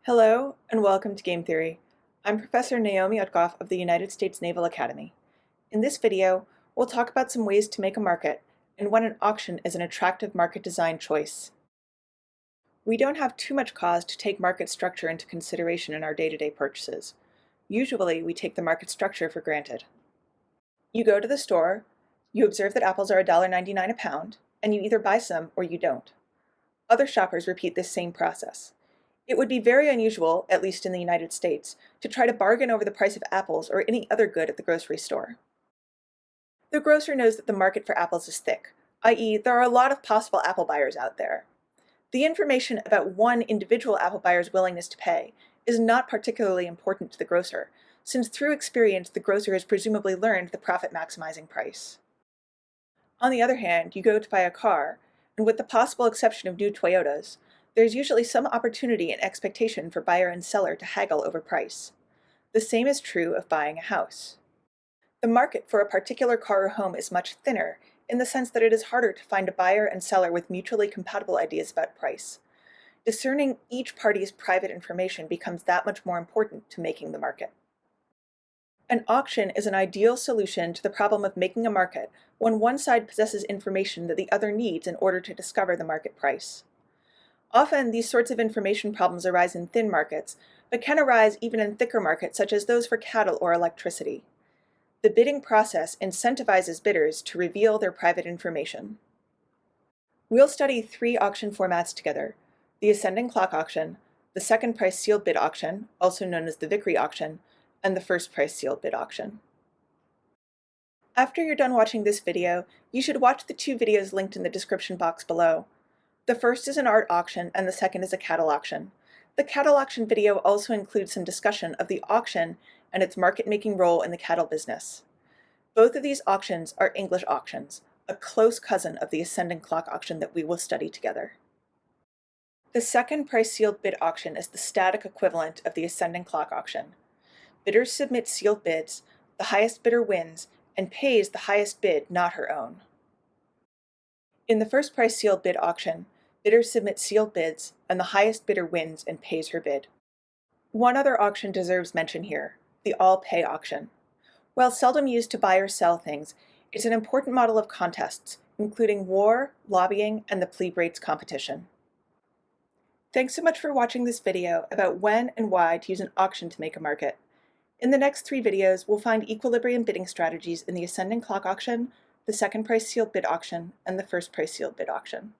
Hello, and welcome to Game Theory. I'm Professor Naomi Utgoff of the United States Naval Academy. In this video, we'll talk about some ways to make a market and when an auction is an attractive market design choice. We don't have too much cause to take market structure into consideration in our day-to-day purchases. Usually, we take the market structure for granted. You go to the store, you observe that apples are $1.99 a pound, and you either buy some or you don't. Other shoppers repeat this same process. It would be very unusual, at least in the United States, to try to bargain over the price of apples or any other good at the grocery store. The grocer knows that the market for apples is thick, i.e., there are a lot of possible apple buyers out there. The information about one individual apple buyer's willingness to pay is not particularly important to the grocer, since through experience the grocer has presumably learned the profit-maximizing price. On the other hand, you go to buy a car, and with the possible exception of new Toyotas, there's usually some opportunity and expectation for buyer and seller to haggle over price. The same is true of buying a house. The market for a particular car or home is much thinner in the sense that it is harder to find a buyer and seller with mutually compatible ideas about price. Discerning each party's private information becomes that much more important to making the market. An auction is an ideal solution to the problem of making a market when one side possesses information that the other needs in order to discover the market price. Often, these sorts of information problems arise in thin markets, but can arise even in thicker markets such as those for cattle or electricity. The bidding process incentivizes bidders to reveal their private information. We'll study three auction formats together: the ascending clock auction, the second price sealed bid auction, also known as the Vickrey auction, and the first price sealed bid auction. After you're done watching this video, you should watch the two videos linked in the description box below. The first is an art auction and the second is a cattle auction. The cattle auction video also includes some discussion of the auction and its market-making role in the cattle business. Both of these auctions are English auctions, a close cousin of the ascending clock auction that we will study together. The second price sealed bid auction is the static equivalent of the ascending clock auction. Bidders submit sealed bids, the highest bidder wins, and pays the highest bid, not her own. In the first price sealed bid auction, bidders submit sealed bids, and the highest bidder wins and pays her bid. One other auction deserves mention here, the all-pay auction. While seldom used to buy or sell things, it's an important model of contests, including war, lobbying, and the plebe rates competition. Thanks so much for watching this video about when and why to use an auction to make a market. In the next 3 videos, we'll find equilibrium bidding strategies in the ascending clock auction, the second price sealed bid auction, and the first price sealed bid auction.